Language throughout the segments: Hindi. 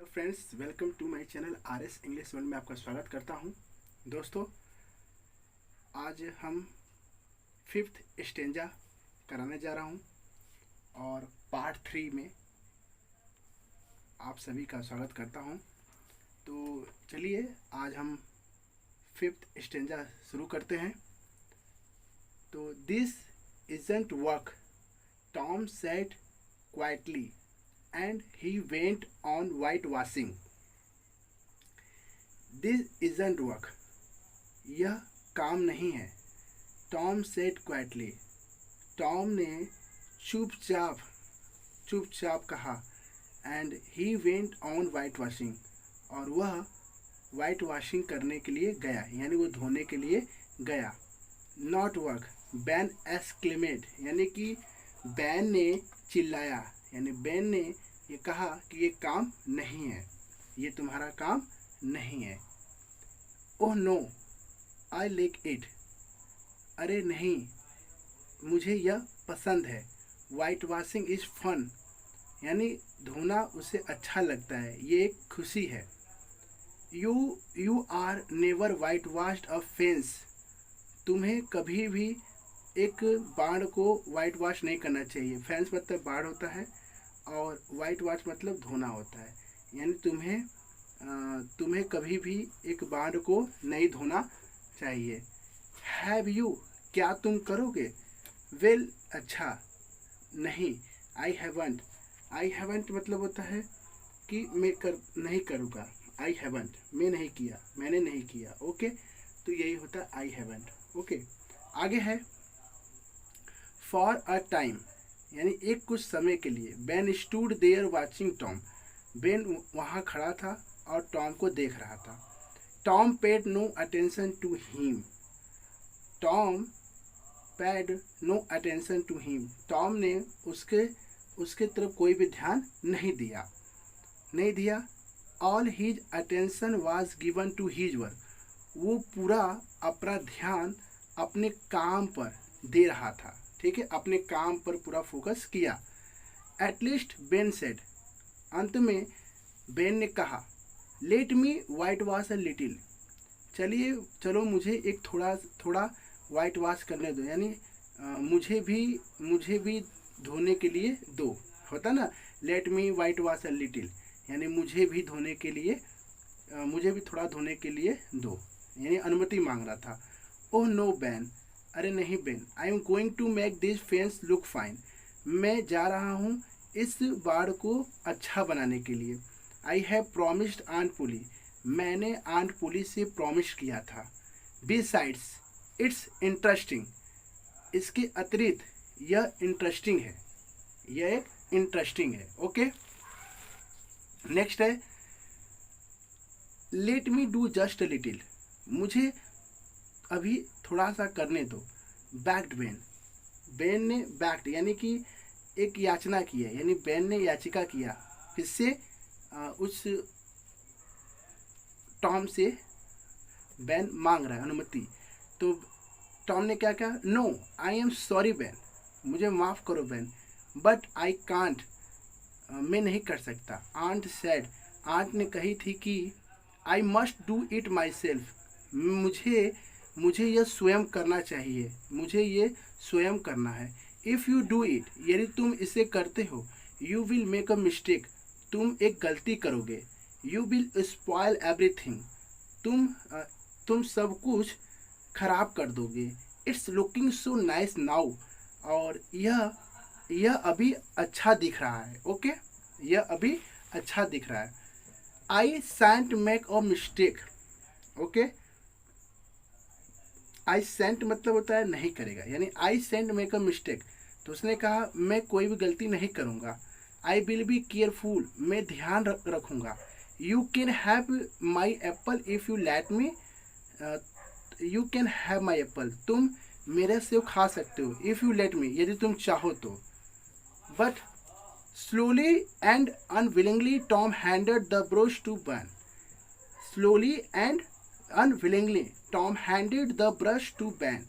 Hello friends, welcome to my channel R S English world में आपका स्वागत करता हूं। दोस्तों, आज हम फिफ्थ स्टेंजा कराने जा रहा हूं और पार्ट 3 में आप सभी का स्वागत करता हूं। तो चलिए आज हम फिफ्थ स्टेंजा शुरू करते हैं। तो this isn't work, Tom said quietly and he went on whitewashing. This isn't work. यह काम नहीं है। Tom said quietly. Tom ने चुपचाप कहा and he went on whitewashing. और वह वाइट वाशिंग करने के लिए गया, यानी वो धोने के लिए गया। Not work. Ben exclaimed, यानी कि बैन ने चिल्लाया, यानी बैन ने ये कहा कि ये काम नहीं है, ये तुम्हारा काम नहीं है। Oh no, I like it. अरे नहीं, मुझे यह पसंद है। वाइट वाशिंग इज फन, यानी धोना उसे अच्छा लगता है, ये एक खुशी है। You are never whitewashed a fence. तुम्हें कभी भी एक बाढ़ को वाइट वाश नहीं करना चाहिए। फेंस मतलब बाढ़ होता है और वाइट वाश मतलब धोना होता है, यानी तुम्हें कभी भी एक बाढ़ को नहीं धोना चाहिए। हैव यू, क्या तुम करोगे? वेल, अच्छा, नहीं। आई हैवंट मतलब होता है कि मैं नहीं करूँगा। आई हैवंट, मैं नहीं किया, मैंने नहीं किया। ओके, तो यही होता है आई हैवंट। ओके, आगे है फॉर अ टाइम, यानी एक कुछ समय के लिए। Ben stood there watching Tom. Ben वहाँ खड़ा था और टॉम को देख रहा था। Tom paid no attention to him. Tom paid no attention to him. Tom ने उसके तरफ कोई भी ध्यान नहीं दिया। All his attention was given to his work. वो पूरा अपना ध्यान अपने काम पर दे रहा था, ठीक है, अपने काम पर पूरा फोकस किया। एटलीस्ट बेन सेड, अंत में बेन ने कहा, let me white wash a little. चलो मुझे एक थोड़ा वाइट वॉश करने दो, यानी मुझे भी धोने के लिए दो। होता ना, let me white wash a little, यानी मुझे भी थोड़ा धोने के लिए दो, यानी अनुमति मांग रहा था। ओह नो बैन, अरे नहीं Ben, I am going to make this fence look fine. मैं जा रहा हूँ इस बाड़ को अच्छा बनाने के लिए। आई हैव प्रॉमिस्ड आंट पुली, मैंने आंट पुली से प्रॉमिस किया था। बिसाइड्स इट्स इंटरेस्टिंग, इसके अतिरिक्त यह इंटरेस्टिंग है, यह एक इंटरेस्टिंग है। ओके, नेक्स्ट है let me do just a little, मुझे अभी थोड़ा सा करने दो। बैक्ड बेन ने बैक्ड यानी कि एक याचना की है, यानी बेन ने याचिका किया, किससे? उस टॉम से बेन मांग रहा है अनुमति। तो टॉम ने क्या कहा? No, I am sorry Ben, मुझे माफ़ करो बेन, बट आई कांट, मैं नहीं कर सकता। आंट सेड, आंट ने कही थी कि I must do it my self, मुझे यह स्वयं करना चाहिए, मुझे ये स्वयं करना है। इफ़ यू डू इट, यदि तुम इसे करते हो, you will make a mistake, तुम एक गलती करोगे। यू विल स्पॉइल एवरीथिंग, तुम सब कुछ खराब कर दोगे। It's looking so nice now, और यह अभी अच्छा दिख रहा है। ओके, यह अभी अच्छा दिख रहा है। I sent make a mistake. Okay, I sent मतलब होता है नहीं करेगा, यानी I sent make a mistake, तो उसने कहा मैं कोई भी गलती नहीं करूँगा। आई विल बी केयरफुल, मैं ध्यान रखूँगा। You can have my Apple if you let me, you can have my Apple, तुम मेरे सेब खा सकते हो। इफ़ यू लेट मी, यदि तुम चाहो तो। But slowly and unwillingly Tom handed the brush to Ben. Slowly and unwillingly, Tom handed the brush to Ben.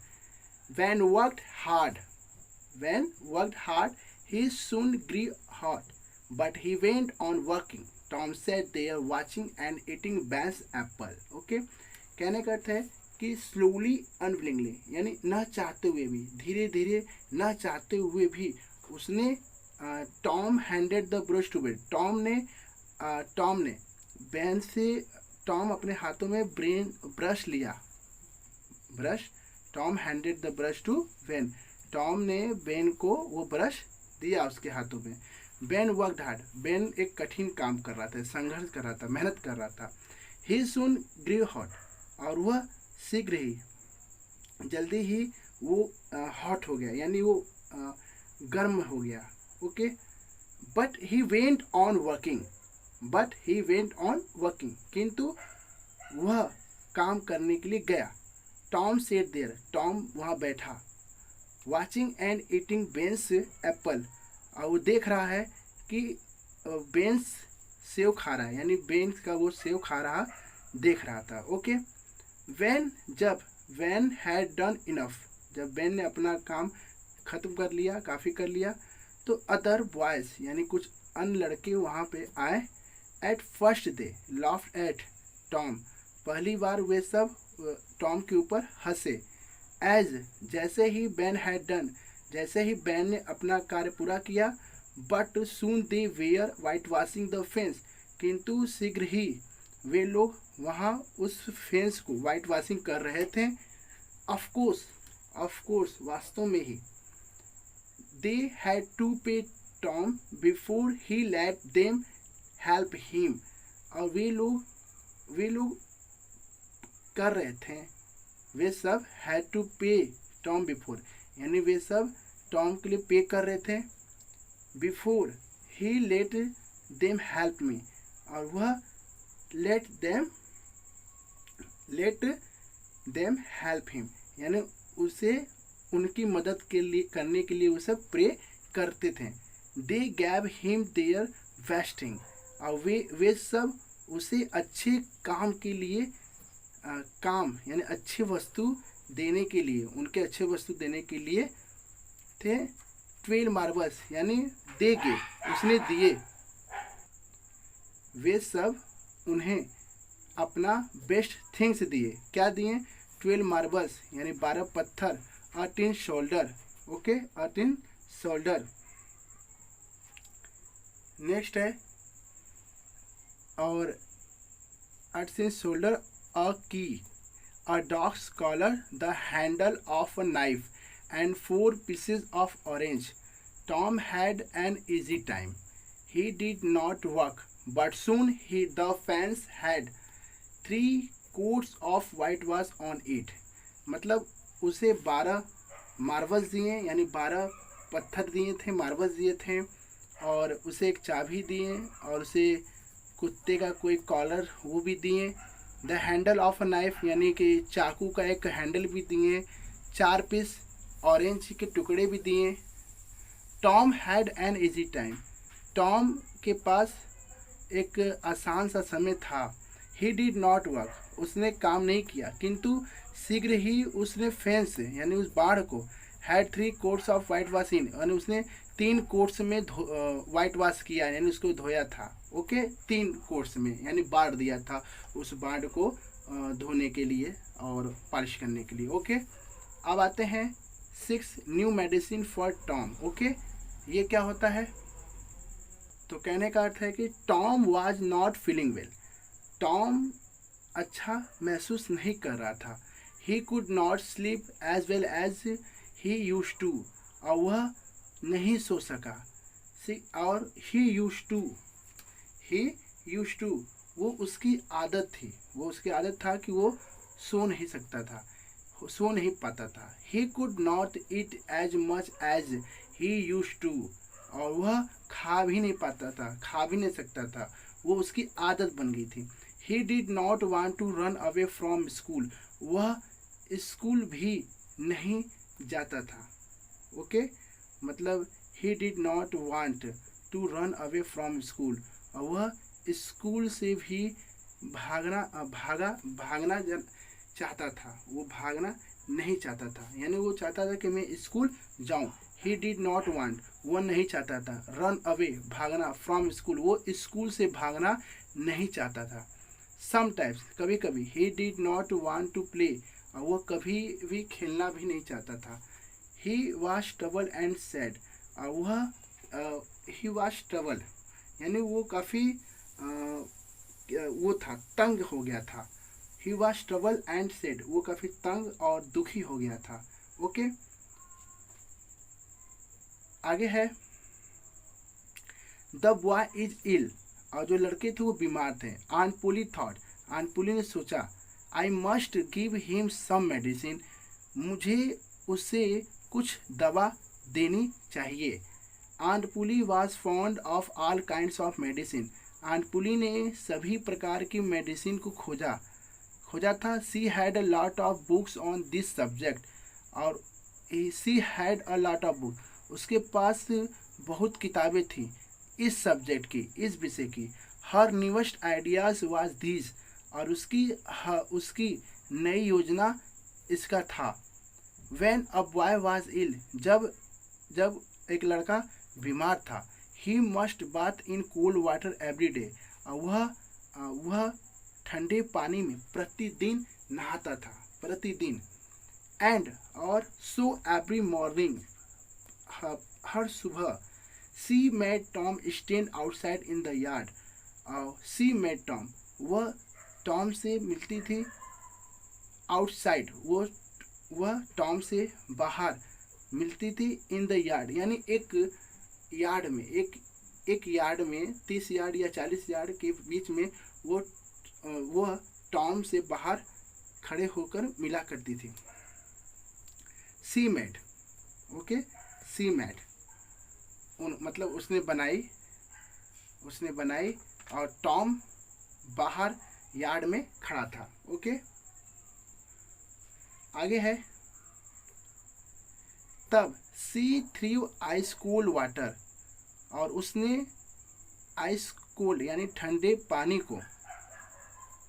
Ben worked hard. He soon grew hot, but he went on working. Tom sat there watching and eating Ben's apple. Okay, कहने का अर्थ है कि स्लोली अनविलिंगली, यानी न चाहते हुए भी, धीरे धीरे न चाहते हुए भी उसने Tom handed the brush to Ben, Tom ने बेन से, टॉम अपने हाथों में ब्रश लिया, brush, Tom handed the brush to Ben, Tom ने बेन को वो ब्रश दिया उसके हाथों में। बेन वर्कड हार्ड, बेन एक कठिन काम कर रहा था, संघर्ष कर रहा था, मेहनत कर रहा था। ही सून ग्रीव हॉट, और वह शीघ्र ही, जल्दी ही वो हॉट हो गया, यानी वो गर्म हो गया। Okay, but he went on working, किंतु वह काम करने के लिए गया। टॉम सेट देयर, टॉम वहाँ बैठा। वाचिंग एंड ईटिंग बेन्स एप्पल, और वो देख रहा है कि बेन्स सेव खा रहा है, यानी बेन्स का वो सेव खा रहा देख रहा था। Okay, when had done enough, जब बेन ने अपना काम ख़त्म कर लिया, काफ़ी कर लिया, तो अदर बॉयज़, यानी कुछ अन्य लड़के वहाँ पे आए। At first they laughed eight Tom, पहली बार वे सब टॉम के ऊपर हंसे। एज, जैसे ही बेन हैड डन, जैसे ही बेन ने अपना कार्य पूरा किया। But soon they wear white washing the fence, किंतु शीघ्र ही वे लोग वहाँ उस फेंस को वाइट वाशिंग कर रहे थे। ऑफकोर्स वास्तव में ही। दे हैड टू पे Tom before he let them help him, और वे लोग कर रहे थे, वे सब हैड टू पे टॉम बिफोर, यानी वे सब टॉम के लिए पे कर रहे थे। Before he let them help me, और वह लेट देम हेल्प हिम, यानी उसे उनकी मदद के लिए करने के लिए वो सब प्रे करते थे। दे गैव हिम देयर बेस्टिंग, और वे सब उसे अच्छे काम के लिए काम, यानी अच्छी वस्तु देने के लिए, उनके अच्छे वस्तु देने के लिए थे। 12 मार्बल्स, यानी दे के, उसने दिए, वे सब उन्हें अपना बेस्ट थिंग्स दिए। क्या दिए? 12 मार्बल्स, यानी 12 पत्थर। A tin shoulder, okay, a tin shoulder. Next है, और a tin shoulder, a key, a dog's collar, the handle of a knife, and 4 pieces of orange. Tom had an easy time. He did not work, but soon the fence had 3 coats of whitewash on it. मतलब उसे 12 मार्बल्स दिए, यानी 12 पत्थर दिए थे, मार्बल्स दिए थे, और उसे एक चाबी दिए, और उसे कुत्ते का कोई कॉलर वो भी दिए। The handle of a knife, यानी कि चाकू का एक हैंडल भी दिए। 4 पीस ऑरेंज के टुकड़े भी दिए। Tom had an easy time, Tom के पास एक आसान सा समय था। ही डिड नॉट वर्क, उसने काम नहीं किया, किंतु शीघ्र ही उसने फेंस, यानी उस बाढ़ को, had 3 coats of white wash in, यानी उसने 3 कोट्स में वाइट वाश किया, यानी उसको धोया था। ओके, 3 कोट्स में, यानी बाढ़ दिया था उस बाढ़ को धोने के लिए और पॉलिश करने के लिए। ओके, अब आते हैं 6 new medicine for Tom. Okay, ये क्या होता है? तो कहने का अर्थ है कि Tom was not feeling well, Tom अच्छा महसूस नहीं कर रहा था। He could not sleep as well as he used to, और वह नहीं सो सका। और ही यूज टू, वो उसकी आदत थी, वो उसकी आदत था कि वो सो नहीं सकता था, सो नहीं पाता था। He could not eat as much as he used to, और वह खा भी नहीं पाता था, खा भी नहीं सकता था, वो उसकी आदत बन गई थी। He did not want to run away from school, वह स्कूल भी नहीं जाता था। ओके, मतलब he did not want to run away from school, और वह स्कूल से भी भागना चाहता था, वो भागना नहीं चाहता था, यानी वो चाहता था कि मैं स्कूल जाऊं। ही डिड नॉट वांट, वो नहीं चाहता था। रन अवे, भागना, फ्रॉम स्कूल, वो स्कूल से भागना नहीं चाहता था। समटाइम्स, कभी कभी, he did not want to play, वो कभी भी खेलना भी नहीं चाहता था। He was trouble and sad, वह ही वॉज ट्रबल यानी वो काफ़ी वो था, तंग हो गया था। He was trouble and sad, वो काफ़ी तंग और दुखी हो गया था। ओके, आगे है द बॉय इज इल, और जो लड़के थे वो बीमार थे। Aunt Polly thought, aunt Polly ने सोचा, I must give him some medicine, मुझे उसे कुछ दवा देनी चाहिए। Aunt Polly was fond of all kinds of medicine, aunt Polly ने सभी प्रकार की मेडिसिन को खोजा था। She had a lot of books on this subject, और she had a lot of book, उसके पास बहुत किताबें थी इस सब्जेक्ट की, इस विषय की। Her newest ideas was these, और उसकी नई योजना इसका था। When a boy was ill, जब एक लड़का बीमार था। He must bath in cold water every day, वह ठंडे पानी में प्रतिदिन नहाता था, प्रतिदिन। एंड, और सो एवरी मॉर्निंग, हर सुबह। सी made Tom stand outside in the yard, C made Tom, वह टॉम से मिलती थी। आउटसाइड, वह टॉम से बाहर मिलती थी। इन द यार्ड, यानी एक यार्ड में, एक यार्ड में 30 यार्ड या 40 यार्ड के बीच में वह टॉम से बाहर खड़े होकर मिला करती थी। सी मेड, ओके, सी मेड मतलब उसने बनाई और टॉम बाहर यार्ड में खड़ा था। ओके, आगे है तब सी थ्रू आइस कोल्ड वाटर, और उसने आइस कोल्ड यानी ठंडे पानी को,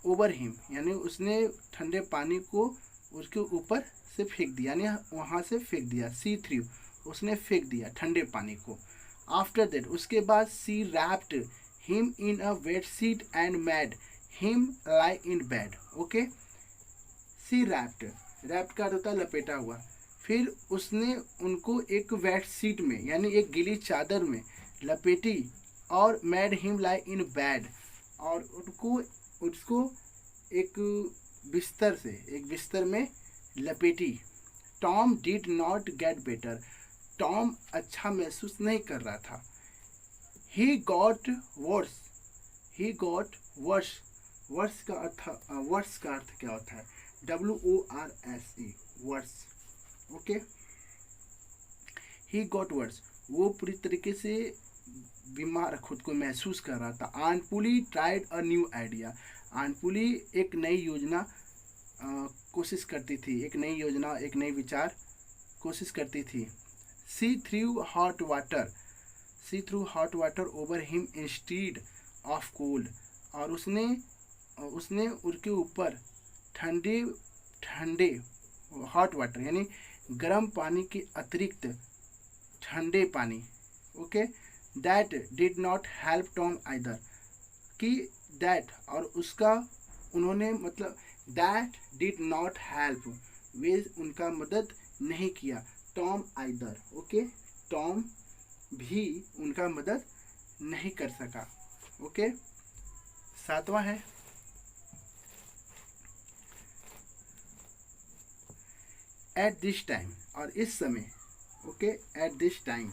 ओवर हिम यानी उसने ठंडे पानी को उसके ऊपर से फेंक दिया, यानी वहाँ से फेंक दिया। सी थ्रू, उसने फेंक दिया ठंडे पानी को। आफ्टर दैट, उसके बाद, she wrapped him in a wet sheet and made him lie in bed. Okay, she wrapped का होता है लपेटा हुआ। फिर उसने उनको एक वेट शीट में यानी एक गीली चादर में लपेटी, और made him lie in bed, और उसको एक बिस्तर में लपेटी। Tom did not get better, Tom अच्छा महसूस नहीं कर रहा था। ही गॉट वर्स, वर्स का अर्थ क्या होता है? WORSE, worse. Okay, he got worse, वो पूरी तरीके से बीमार खुद को महसूस कर रहा था। Aunt Polly tried a new idea, aunt Polly एक नई योजना कोशिश करती थी, एक नई विचार कोशिश करती थी। She threw hot water over him instead of cold, और उसने उनके ऊपर ठंडे हॉट वाटर यानी गर्म पानी के अतिरिक्त ठंडे पानी। Okay, that did not help Tom either, कि दैट और उसका उन्होंने मतलब दैट डिड नॉट हेल्प, वे उनका मदद नहीं किया। टॉम आइदर, ओके, टॉम भी उनका मदद नहीं कर सका। ओके, सातवां है एट दिस टाइम, और इस समय। Okay, at this time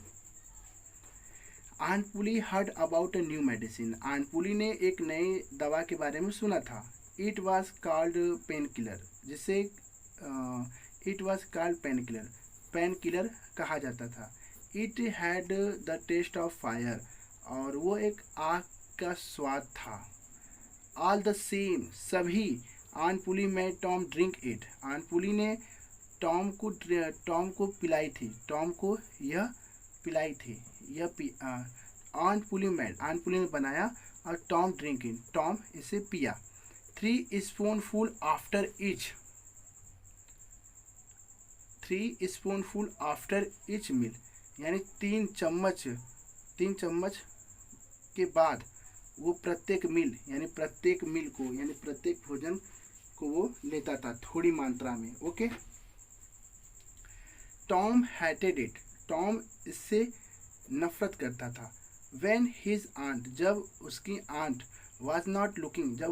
aunt Polly heard about a new medicine, aunt Polly ने एक नई दवा के बारे में सुना था। It was called pain killer, जिसे it was called pain killer कहा जाता था। It had the taste of fire, और वो एक आग का स्वाद था। ऑल द सेम, सभी। Aunt Polly made Tom drink it, aunt Polly ने टॉम को पिलाई थी, टॉम को यह पिलाई थी, आंट पुली ने बनाया और टॉम ड्रिंक इन, टॉम इसे पिया। 3 spoonful after each, 3 spoonful after each meal, यानी 3 चम्मच के बाद वो प्रत्येक मील यानी प्रत्येक मील को यानी प्रत्येक भोजन को वो लेता था थोड़ी मात्रा में। Okay. Tom hatted it, Tom इससे नफरत करता था। When his aunt, जब उसकी आंट was not looking, जब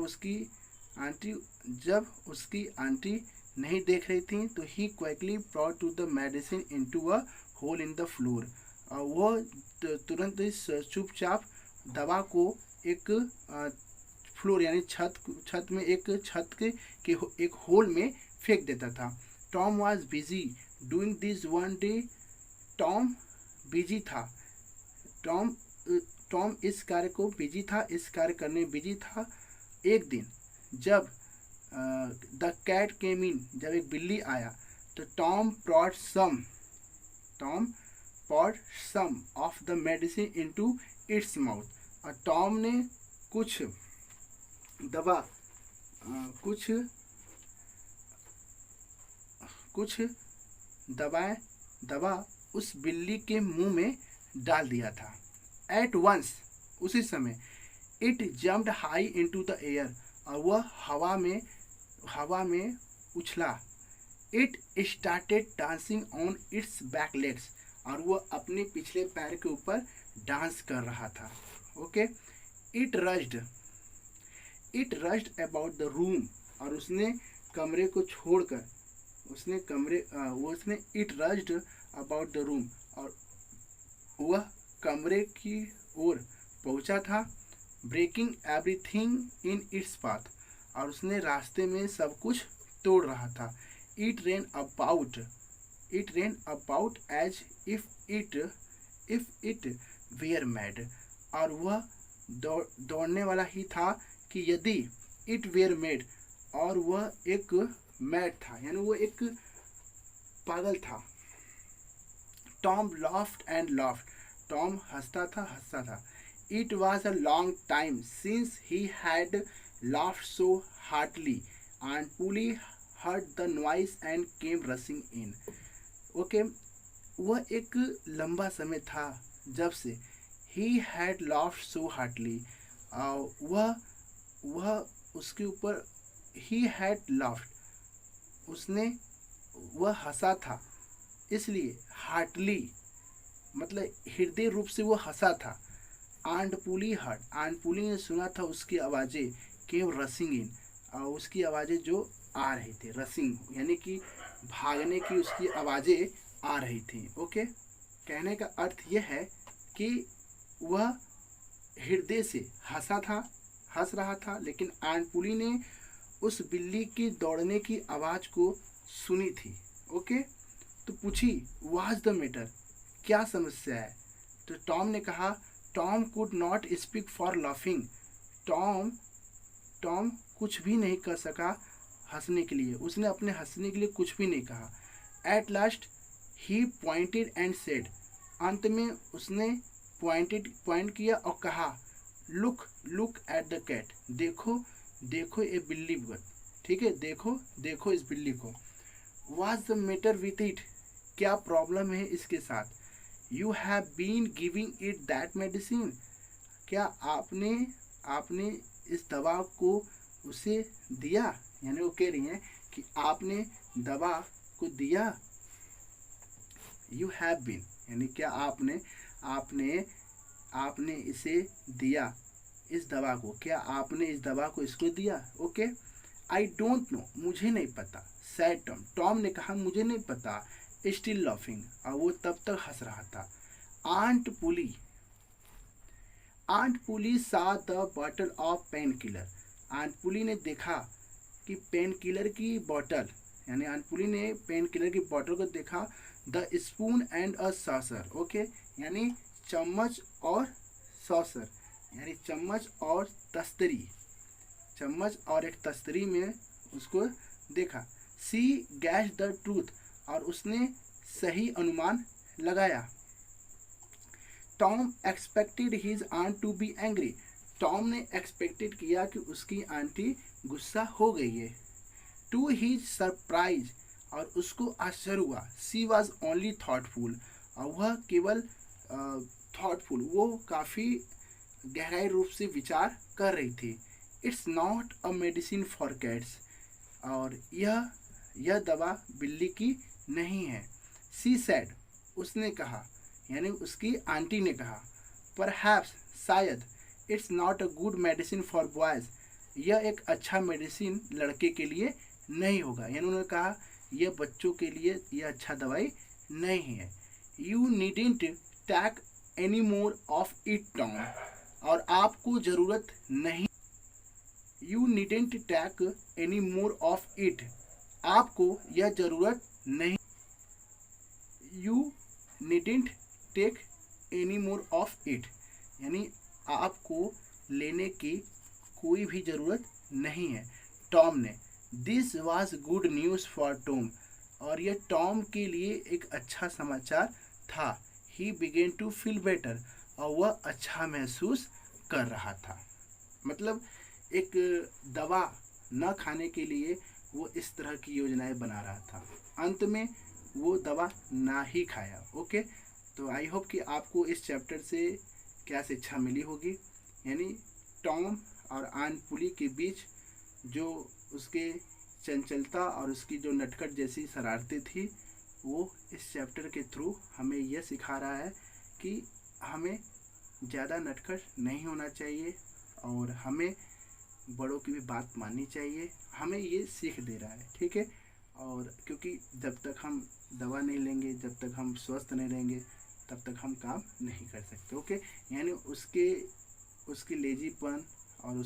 उसकी आंटी नहीं देख रही थी, तो he quickly brought to the medicine into a hole in the floor, और वो तुरंत इस चुपचाप दवा को एक फ्लोर यानी छत में एक होल में फेंक देता था। Tom was busy doing this one day, Tom busy था, टॉम इस कार्य को बिजी था, इस कार्य करने में बिजी था। एक दिन जब द कैट केम इन, जब एक बिल्ली आया, तो Tom poured some of the medicine into its mouth, और टॉम ने कुछ दवा उस बिल्ली के मुंह में डाल दिया था। At once, उसी समय it jumped high into the air, और वह हवा में उछला। It started dancing on its back legs, और वह अपने पिछले पैर के ऊपर डांस कर रहा था। Okay. It rushed about the room, और उसने कमरे को छोड़कर it rushed about the room, और वह कमरे की ओर पहुंचा था। Breaking everything in its path, और उसने रास्ते में सब कुछ तोड़ रहा था। It ran about as if it were mad, और वह दौड़ने वाला ही था कि यदि इट वेयर मैड, और वह एक मैड था यानी वो एक पागल था। Tom laughed and laughed, Tom हंसता था। It was a long time since he had laughed so heartily, and Polly heard the noise and came rushing in. Okay, वह एक लंबा समय था जब से he had laughed so heartily, वह उसके ऊपर he had laughed, वह हंसा था, इसलिए हार्टली मतलब हृदय रूप से वो हंसा था। आंट पुली ने सुना था उसकी आवाज़ें, केम रसिंग इन, और उसकी आवाज़ें जो आ रही थी, रसिंग यानी कि भागने की उसकी आवाज़ें आ रही थी। ओके। कहने का अर्थ यह है कि वह हृदय से हंस रहा था, लेकिन आंट पुली ने उस बिल्ली की दौड़ने की आवाज़ को सुनी थी। ओके। तो पूछी व्हाट्स द मैटर, क्या समस्या है? तो टॉम ने कहा Tom could not speak for laughing, Tom कुछ भी नहीं कर सका हंसने के लिए, उसने अपने हंसने के लिए कुछ भी नहीं कहा। At last he pointed and said, अंत में उसने पॉइंट किया और कहा लुक एट द कैट, देखो ये बिल्ली को, ठीक है, देखो इस बिल्ली को। What's the matter with it, क्या प्रॉब्लम है इसके साथ? You have been giving it that medicine, क्या आपने इस दवा को उसे दिया? यानी वो कह रही हैं कि आपने दवा को दिया। यू हैव बीन यानी क्या आपने इसे दिया, इस दवा को, क्या आपने इस दवा को इसको दिया? ओके। आई डोंट नो, मुझे नहीं पता। सैड टॉम ने कहा मुझे नहीं पता। स्टिल लाफिंग, और वो तब तक हंस रहा था। Aunt Polly saw the bottle of pain killer, aunt Polly ने देखा कि पेन किलर की बॉटल, यानी आंट पुली ने पेन किलर की बॉटल को देखा। The spoon and a saucer, okay, यानी चम्मच और सॉसर, यानी चम्मच और एक तस्तरी में उसको देखा। सी गैस द ट्रूथ, और उसने सही अनुमान लगाया। Tom expected his aunt to be angry, Tom ने एक्सपेक्टेड किया कि उसकी आंटी गुस्सा हो गई है। टू हिज सरप्राइज, और उसको आश्चर्य हुआ। शी वॉज ओनली थॉटफुल, और वह केवल थॉटफुल, वो काफ़ी गहराई रूप से विचार कर रही थी। It's not a medicine for cats, और यह दवा बिल्ली की नहीं है। शी सेड, उसने कहा, यानी उसकी आंटी ने कहा। परहैप्स, शायद। It's not a good medicine for boys, यह एक अच्छा मेडिसिन लड़के के लिए नहीं होगा। यानी उन्होंने कहा यह बच्चों के लिए यह अच्छा दवाई नहीं है। You needn't take any more of it Tom, और आपको ज़रूरत नहीं। You needn't take any more of it, आपको यह ज़रूरत नहीं। You needn't take any more of it, यानी आपको लेने की कोई भी ज़रूरत नहीं है। टॉम ने, this was good news for Tom, और यह टॉम के लिए एक अच्छा समाचार था। He began to feel better, और वह अच्छा महसूस कर रहा था। मतलब एक दवा न खाने के लिए वो इस तरह की योजनाएं बना रहा था। अंत में वो दवा ना ही खाया। ओके, तो आई होप कि आपको इस चैप्टर से क्या शिक्षा मिली होगी। यानी टॉम और आन पुली के बीच जो उसके चंचलता और उसकी जो नटखट जैसी शरारतें थी, वो इस चैप्टर के थ्रू हमें यह सिखा रहा है कि हमें ज़्यादा नटखट नहीं होना चाहिए और हमें बड़ों की भी बात माननी चाहिए। हमें ये सीख दे रहा है, ठीक है। और क्योंकि जब तक हम दवा नहीं लेंगे, जब तक हम स्वस्थ नहीं रहेंगे, तब तक हम काम नहीं कर सकते। ओके, यानी उसके लेजीपन और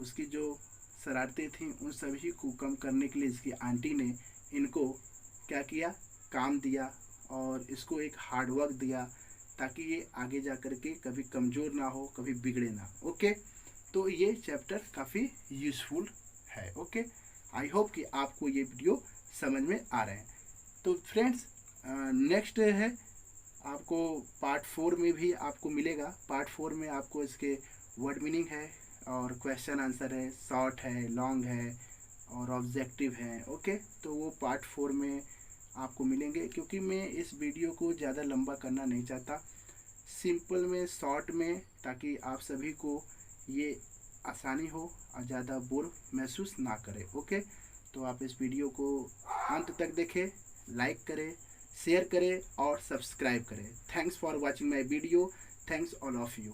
उसकी जो शरारतें थी, उन सभी को कम करने के लिए इसकी आंटी ने इनको क्या किया, काम दिया और इसको एक हार्ड वर्क दिया, ताकि ये आगे जा कर के कभी कमज़ोर ना हो, कभी बिगड़े ना। ओके, तो ये चैप्टर काफ़ी यूज़फुल है। ओके, आई होप कि आपको ये वीडियो समझ में आ रहे हैं। तो फ्रेंड्स, नेक्स्ट है आपको पार्ट 4 में भी आपको मिलेगा। पार्ट 4 में आपको इसके वर्ड मीनिंग है और क्वेश्चन आंसर है, शॉर्ट है, लॉन्ग है और ऑब्जेक्टिव है। ओके, तो वो पार्ट 4 में आपको मिलेंगे। क्योंकि मैं इस वीडियो को ज़्यादा लंबा करना नहीं चाहता, सिंपल में, शॉर्ट में, ताकि आप सभी को ये आसानी हो और ज़्यादा बोर महसूस ना करें। ओके, तो आप इस वीडियो को अंत तक देखें, लाइक करें, शेयर करें और सब्सक्राइब करें। Thanks for watching my video. Thanks all of you.